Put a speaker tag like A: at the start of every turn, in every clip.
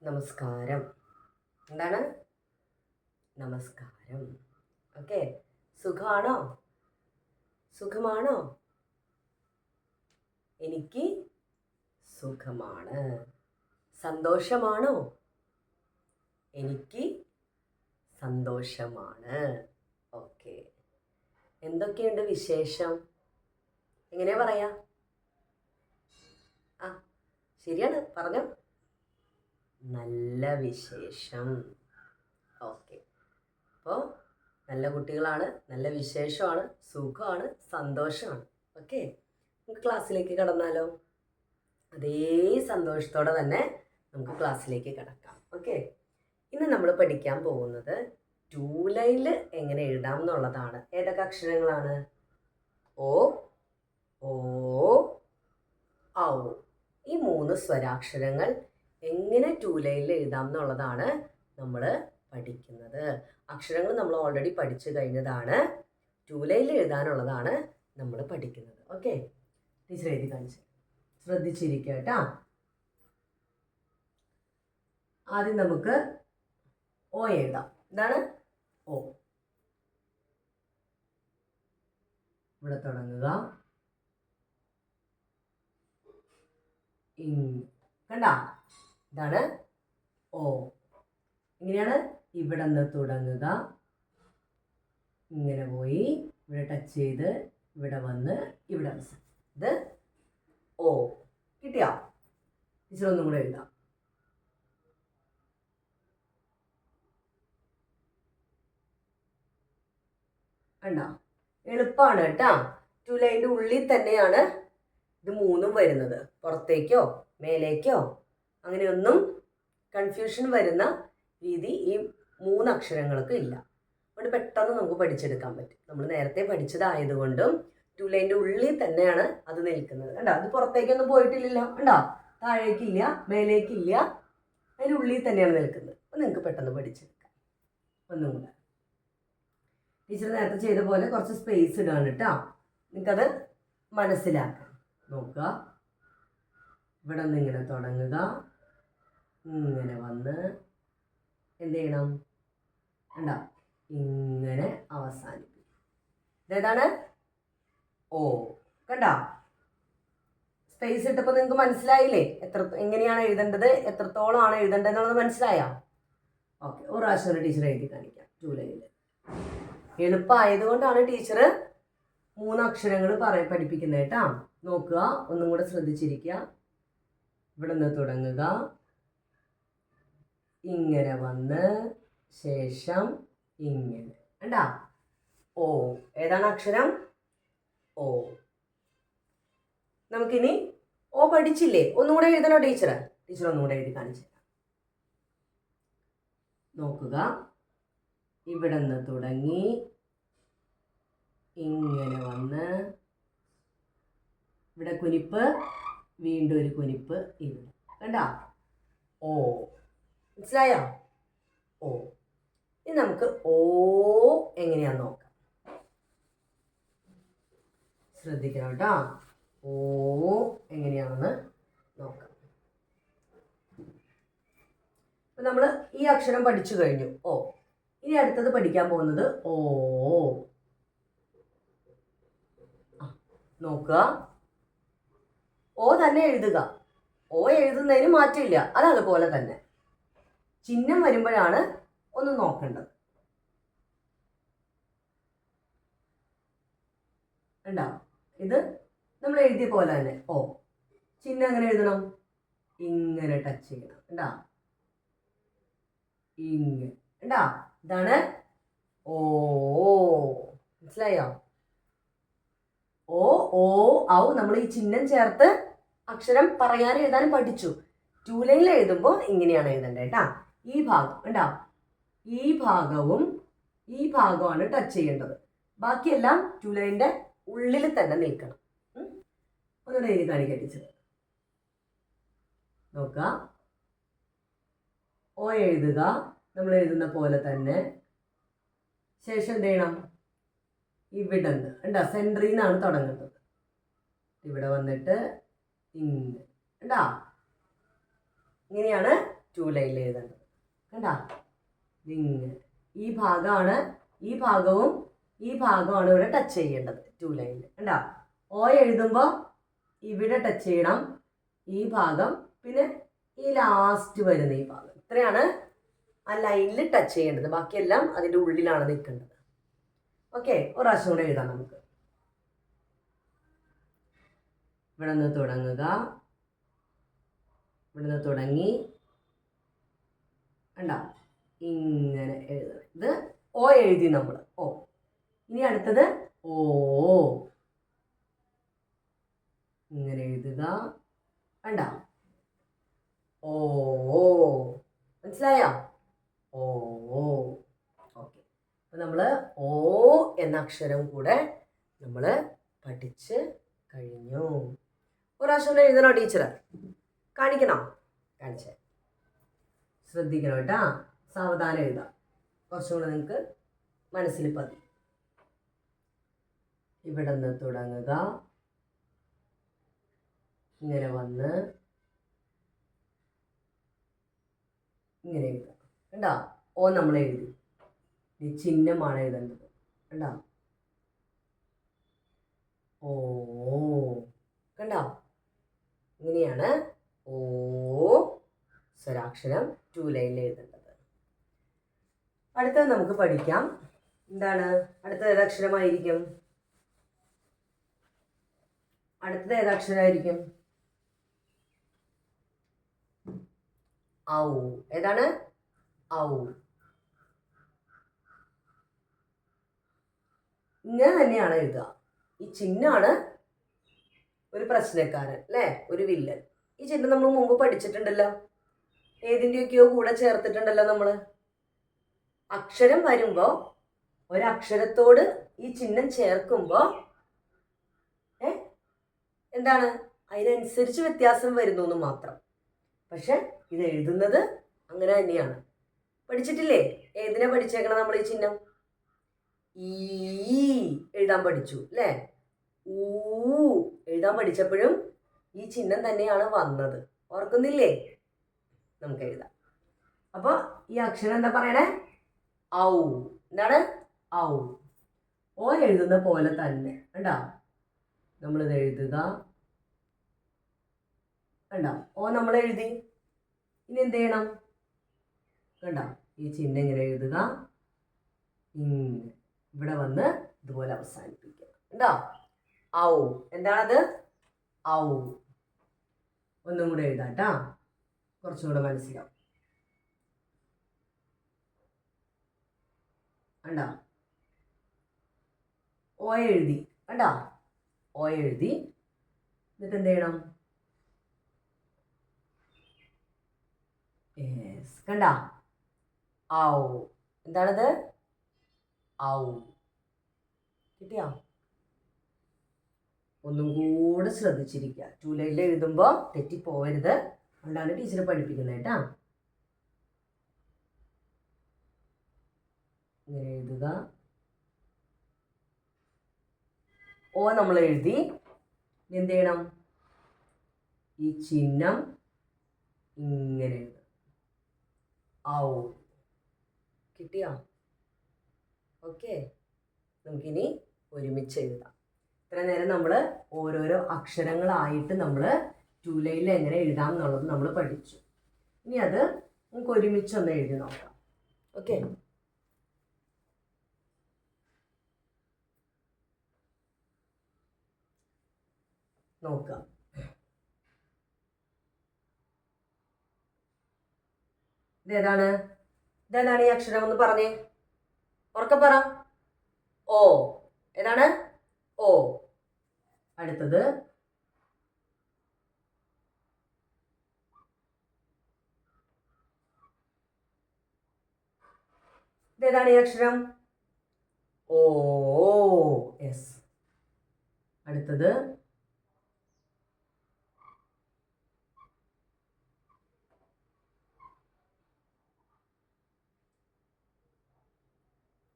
A: നമസ്കാരം. എന്താണ് നമസ്കാരം? ഓക്കെ. സുഖമാണോ? സുഖമാണോ? എനിക്ക് സുഖമാണ്. സന്തോഷമാണോ? എനിക്ക് സന്തോഷമാണ്. ഓക്കെ. എന്തൊക്കെയുണ്ട് വിശേഷം? എങ്ങനെയാ പറയാ? ആ, ശരിയാണ്, പറഞ്ഞോ. നല്ല വിശേഷം. ഓക്കെ. അപ്പോൾ നല്ല കുട്ടികളാണ്, നല്ല വിശേഷമാണ്, സുഖമാണ്, സന്തോഷമാണ്. ഓക്കെ, നമുക്ക് ക്ലാസ്സിലേക്ക് കടന്നാലോ? അതേ സന്തോഷത്തോടെ തന്നെ നമുക്ക് ക്ലാസ്സിലേക്ക് കടക്കാം. ഓക്കെ, ഇന്ന് നമ്മൾ പഠിക്കാൻ പോകുന്നത് 2 ലൈനിൽ എങ്ങനെ എഴുതാം എന്നുള്ളതാണ്. ഏതൊക്കെ അക്ഷരങ്ങളാണ്? ഓ, ഓ, ഔ. ഈ 3 സ്വരാക്ഷരങ്ങൾ എങ്ങനെ 2 ലൈനിൽ എഴുതാം എന്നുള്ളതാണ് നമ്മൾ പഠിക്കുന്നത്. അക്ഷരങ്ങൾ നമ്മൾ ഓൾറെഡി പഠിച്ചു കഴിഞ്ഞതാണ്. 2 ലൈനിൽ എഴുതാനുള്ളതാണ് നമ്മൾ പഠിക്കുന്നത്. ഓക്കെ, ടീച്ചർ എഴുതി കാണിച്ചു. ശ്രദ്ധിച്ചിരിക്കുക കേട്ടോ. ആദ്യം നമുക്ക് ഓ എഴുതാം. എന്താണ് ഓ? ഇവിടെ തുടങ്ങുക. കണ്ട, ഇതാണ് ഓ. ഇങ്ങനെയാണ് ഇവിടെ നിന്ന് തുടങ്ങുക. ഇങ്ങനെ പോയി ഇവിടെ ടച്ച് ചെയ്ത് ഇവിടെ വന്ന് ഇവിടെ അവസാനം. ഇത് ഓ. കിട്ടിയോ? ടീച്ചർ ഒന്നും കൂടെ എഴുതാം. കണ്ടോ? എളുപ്പമാണ് കേട്ടോ. 2 ലൈനിൻ്റെ ഉള്ളിൽ തന്നെയാണ് ഇത് 3ഉം വരുന്നത്. പുറത്തേക്കോ മേലേക്കോ അങ്ങനെയൊന്നും കൺഫ്യൂഷൻ വരുന്ന രീതി ഈ 3 അക്ഷരങ്ങൾക്ക് ഇല്ല. അതുകൊണ്ട് പെട്ടെന്ന് നമുക്ക് പഠിച്ചെടുക്കാൻ പറ്റും. നമ്മൾ നേരത്തെ പഠിച്ചതായതുകൊണ്ടും 2 ലൈനിൻ്റെ ഉള്ളിൽ തന്നെയാണ് അത് നിൽക്കുന്നത്. കണ്ടോ? അത് പുറത്തേക്കൊന്നും പോയിട്ടില്ലല്ലോ. കണ്ടോ? താഴേക്കില്ല, മേലേക്കില്ല, അതിൻ്റെ ഉള്ളിൽ തന്നെയാണ് നിൽക്കുന്നത്. അപ്പോൾ നിങ്ങൾക്ക് പെട്ടെന്ന് പഠിച്ചെടുക്കാം. ഒന്നും കൂടെ ടീച്ചർ നേരത്തെ ചെയ്ത പോലെ കുറച്ച് സ്പേസ് ഇടാണ് കേട്ടോ. നിങ്ങൾക്കത് മനസ്സിലാക്കാം. നോക്കുക. ഇവിടെ നിന്ന് ഇങ്ങനെ തുടങ്ങുക, ഇങ്ങനെ വന്ന് എന്ത് ചെയ്യണം? കണ്ടോ? ഇങ്ങനെ അവസാനിപ്പിക്കും. ഇതേതാണ് ഓ. കണ്ടോ? സ്പേസ് ഇട്ടപ്പോൾ നിങ്ങൾക്ക് മനസ്സിലായില്ലേ എങ്ങനെയാണ് എഴുതേണ്ടത്, എത്രത്തോളമാണ് എഴുതേണ്ടത് എന്നുള്ളത് മനസ്സിലായോ? ഓക്കെ, ഒരു പ്രാവശ്യം ഒരു ടീച്ചർ എഴുതി കാണിക്കാം. 2 ലൈനിൽ എളുപ്പമായതുകൊണ്ടാണ് ടീച്ചർ 3 അക്ഷരങ്ങൾ പഠിപ്പിക്കുന്നത് കേട്ടോ. നോക്കുക, ഒന്നും കൂടെ ശ്രദ്ധിച്ചിരിക്കുക. ഇവിടെ നിന്ന് തുടങ്ങുക, ഇങ്ങനെ വന്ന് ശേഷം ഇങ്ങനെ. കണ്ടാ? ഓ. ഏതാണ് അക്ഷരം? ഓ. നമുക്കിനി ഓ പഠിച്ചില്ലേ? ഒന്നും കൂടെ എഴുതണോ ടീച്ചർ? ടീച്ചർ ഒന്നും കൂടെ എഴുതി കാണിച്ചു തരാം. നോക്കുക. ഇവിടെ നിന്ന് തുടങ്ങി ഇങ്ങനെ വന്ന് ഇവിടെ കുനിപ്പ്, വീണ്ടും ഒരു കുനിപ്പ് ഇവിടെ. കണ്ടോ? ഓ. മനസ്സിലായോ? ഓ. ഇനി നമുക്ക് ഓ എങ്ങനെയാന്ന് നോക്കാം. ശ്രദ്ധിക്കണം കേട്ടോ. ഓ എങ്ങനെയാണെന്ന് നോക്കാം. അപ്പം നമ്മൾ ഈ അക്ഷരം പഠിച്ചു കഴിഞ്ഞു, ഓ. ഇനി അടുത്തത് പഠിക്കാൻ പോകുന്നത് ഓ. നോക്കുക. ഓ തന്നെ എഴുതുക. ഓ എഴുതുന്നതിന് മാറ്റമില്ല, അത് അതുപോലെ തന്നെ. ചിഹ്നം വരുമ്പോഴാണ് ഒന്ന് നോക്കേണ്ടത്. കണ്ടോ? ഇത് നമ്മൾ എഴുതിയ പോലെ തന്നെ ഓ. ചിഹ്നം എങ്ങനെ എഴുതണം? ഇങ്ങനെ ടച്ച് ചെയ്യണം. കണ്ടോ? ഇങ്ങനെ. കണ്ടോ? ഇതാണ് ഓ. മനസ്സിലായോ? ഓ, ഓ, ഔ. നമ്മൾ ഈ ചിഹ്നം ചേർത്ത് അക്ഷരം പറയാനും എഴുതാനും പഠിച്ചു. 2 ലൈനിൽ എഴുതുമ്പോൾ ഇങ്ങനെയാണ് എഴുതേണ്ടത് കേട്ടാ. ഈ ഭാഗം കണ്ടോ? ഈ ഭാഗവും ഈ ഭാഗമാണ് ടച്ച് ചെയ്യേണ്ടത്. ബാക്കിയെല്ലാം 2 ലൈനിൻ്റെ ഉള്ളിൽ തന്നെ നിൽക്കണം. ഒന്ന് എഴുതി കാണിക്കാൻ ടീച്ചർ. നോക്കുക. ഓ എഴുതുക, നമ്മൾ എഴുതുന്ന പോലെ തന്നെ. ശേഷം എന്ത് ചെയ്യണം? ഇവിടെ നിന്ന് കണ്ടോ? സെൻറ്ററിൽ നിന്നാണ് തുടങ്ങുന്നത്. ഇവിടെ വന്നിട്ട് ഇങ്ങനെ. കണ്ടോ? ഇങ്ങനെയാണ് ടു ലൈനിൽ എഴുതേണ്ടത്. കണ്ടാ, ഇങ്ങനെ ഈ ഭാഗമാണ്, ഈ ഭാഗമാണ് ഇവിടെ ടച്ച് ചെയ്യേണ്ടത് ടു ലൈനിൽ. കണ്ടാ, ഓ എഴുതുമ്പോൾ ഇവിടെ ടച്ച് ചെയ്യണം ഈ ഭാഗം, പിന്നെ ഈ ലാസ്റ്റ് വരുന്ന ഈ ഭാഗം. ഇത്രയാണ് ആ ലൈനിൽ ടച്ച് ചെയ്യേണ്ടത്. ബാക്കിയെല്ലാം അതിൻ്റെ ഉള്ളിലാണ് നിൽക്കേണ്ടത്. ഓക്കെ, ഒരു പ്രാവശ്യം കൂടെ എഴുതാം നമുക്ക്. ഇവിടെ നിന്ന് തുടങ്ങുക, ഇവിടെ നിന്ന് തുടങ്ങി കണ്ടോ, ഇങ്ങനെ എഴുതണം. ഇത് ഓ എഴുതി നമ്മൾ, ഓ. ഇനി അടുത്തത് ഓ, ഇങ്ങനെ എഴുതുക. കണ്ടോ, ഓ, മനസ്സിലായോ? ഓ, ഓക്കെ. അപ്പം നമ്മൾ ഓ എന്ന അക്ഷരം കൂടെ നമ്മൾ പഠിച്ച് കഴിഞ്ഞു. ഒരു പ്രാവശ്യം കൂടെ എഴുതണോ ടീച്ചർ? കാണിക്കണോ? കാണിച്ചേ. ശ്രദ്ധിക്കണം കേട്ടാ, സാവധാനം എഴുതാം, കുറച്ചും കൂടെ നിങ്ങൾക്ക് മനസ്സിൽ പതി. ഇവിടെ നിന്ന് തുടങ്ങുക, ഇങ്ങനെ വന്ന് ഇങ്ങനെ എഴുതാം. കണ്ടോ, ഓ നമ്മൾ എഴുതി. ഈ ചിഹ്നമാണ് എഴുതേണ്ടത്. കണ്ടോ, ഓ, കണ്ടോ, ഇങ്ങനെയാണ് ഓ സ്വരാക്ഷരം ടു ലൈനിൽ എഴുതേണ്ടത്. അടുത്തത് നമുക്ക് പഠിക്കാം. എന്താണ് അടുത്തത്? ഏതക്ഷരമായിരിക്കും? അടുത്തത് ഏതക്ഷരമായിരിക്കും? ഔ. ഏതാണ്? ഔ. ഇങ്ങനെ തന്നെയാണ് എഴുതുക. ഈ ചിഹ്നമാണ് ഒരു പ്രശ്നക്കാരൻ, അല്ലേ, ഒരു വില്ലൻ. ഈ ചിഹ്നം നമ്മൾ മുമ്പ് പഠിച്ചിട്ടുണ്ടല്ലോ, ഏതിൻ്റെയൊക്കെയോ കൂടെ ചേർത്തിട്ടുണ്ടല്ലോ നമ്മൾ. അക്ഷരം വരുമ്പോൾ ഒരക്ഷരത്തോട് ഈ ചിഹ്നം ചേർക്കുമ്പോൾ എന്താണ്, അതിനനുസരിച്ച് വ്യത്യാസം വരുന്നു എന്ന് മാത്രം. പക്ഷെ ഇത് എഴുതുന്നത് അങ്ങനെ തന്നെയാണ്. പഠിച്ചിട്ടില്ലേ? ഏതിനാ പഠിച്ചേക്കണം നമ്മൾ? ഈ ചിഹ്നം ഈ എഴുതാൻ പഠിച്ചു, അല്ലേ? ഊ എഴുതാൻ പഠിച്ചപ്പോഴും ഈ ചിഹ്നം തന്നെയാണ് വന്നത്. ഓർക്കുന്നില്ലേ? നമുക്ക് എഴുതാം. അപ്പോൾ ഈ അക്ഷരം എന്താ പറയണേ? ഔ. എന്താണ്? ഔ. ഓ എഴുതുന്ന പോലെ തന്നെ. കണ്ടോ, നമ്മളിത് എഴുതുക. കണ്ടോ, ഓ നമ്മൾ എഴുതി. ഇനി എന്ത് ചെയ്യണം? കണ്ടോ, ഈ ചിഹ്നം ഇങ്ങനെ എഴുതുക, ഇവിടെ വന്ന് ഇതുപോലെ അവസാനിപ്പിക്കുക. കണ്ടോ, ഔ. എന്താണത്? ഔ. ഒന്നും കൂടെ എഴുതാട്ടാ, കുറച്ചും കൂടെ മനസ്സിലാവും. കണ്ടോ, ഓ എഴുതി. കണ്ടോ, ഓ എഴുതി. എന്നിട്ട് എന്ത് ചെയ്യണം? കണ്ട, ഔ. എന്താണത്? ഔ. കിട്ടിയോ? ഒന്നും കൂടെ ശ്രദ്ധിച്ചിരിക്കുക. ടു ലൈനിൽ എഴുതുമ്പോൾ തെറ്റിപ്പോവരുത്. അതുകൊണ്ടാണ് ടീച്ചർ പഠിപ്പിക്കുന്നത് കേട്ടാ. ഇങ്ങനെ എഴുതുക. ഓ നമ്മൾ എഴുതി. എന്ത് ചെയ്യണം? ഈ ചിഹ്നം ഇങ്ങനെ എഴുതുക. ഔ. കിട്ടിയോ? ഓക്കെ, നമുക്കിനി ഒരുമിച്ച് എഴുതാം. ഇത്ര നേരം നമ്മൾ ഓരോരോ അക്ഷരങ്ങളായിട്ട് നമ്മൾ ടു ലൈനിൽ എങ്ങനെ എഴുതാം എന്നുള്ളത് നമ്മൾ പഠിച്ചു. ഇനി അത് നമുക്ക് ഒരുമിച്ചൊന്ന് എഴുതി നോക്കാം. ഓക്കെ, നോക്കാം. ഇതേതാണ്? ഇതേതാണ് ഈ അക്ഷരം? ഒന്ന് പറഞ്ഞേ, ഉറക്കെ പറ. ഓ. ഏതാണ്? ഓ. അടുത്തത് ഇതേതാണ് ഈ അക്ഷരം? ഓ. യെസ്. അടുത്തത്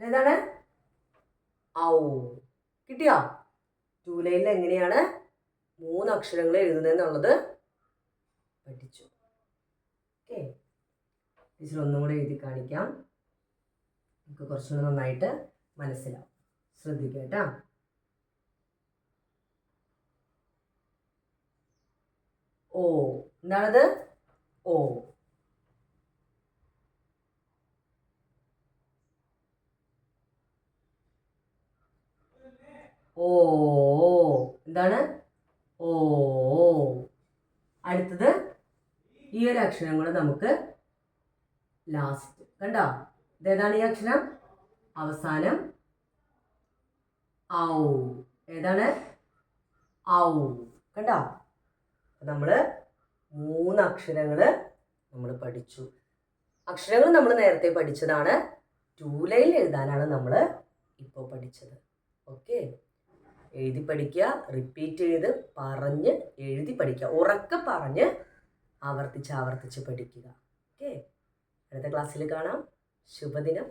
A: ഏതാണ്? ഔ. കിട്ടിയോ? ടു ലൈനിൽ എങ്ങനെയാണ് 3 അക്ഷരങ്ങൾ എഴുതുന്നതെന്നുള്ളത് പഠിച്ചു. ഓക്കെ, ടീച്ചർ ഒന്നും കൂടെ എഴുതി കാണിക്കാം. നമുക്ക് കുറച്ചുകൂടെ നന്നായിട്ട് മനസ്സിലാവും. ശ്രദ്ധിക്കുക കേട്ടോ. ഓ. എന്താണത്? ഓ. ഓ. എന്താണ്? ഓ. അടുത്തത് ഈ ഒരു അക്ഷരം കൂടെ നമുക്ക് ലാസ്റ്റ്. കണ്ടോ? ഇതേതാണ് ഈ അക്ഷരം? അവസാനം ഔ. ഏതാണ്? ഔ. കണ്ടോ? നമ്മൾ 3 അക്ഷരങ്ങൾ നമ്മൾ പഠിച്ചു. അക്ഷരങ്ങൾ നമ്മൾ നേരത്തെ പഠിച്ചതാണ്. 2 ലൈൻ എഴുതാനാണ് നമ്മൾ ഇപ്പോൾ പഠിച്ചത്. ഓക്കെ, എഴുതി പഠിക്കുക, റിപ്പീറ്റ് ചെയ്ത് പറഞ്ഞ് എഴുതി പഠിക്കുക, ഉറക്കെ പറഞ്ഞ് ആവർത്തിച്ച് പഠിക്കുക. ഓക്കെ, അടുത്ത ക്ലാസ്സിൽ കാണാം. ശുഭദിനം.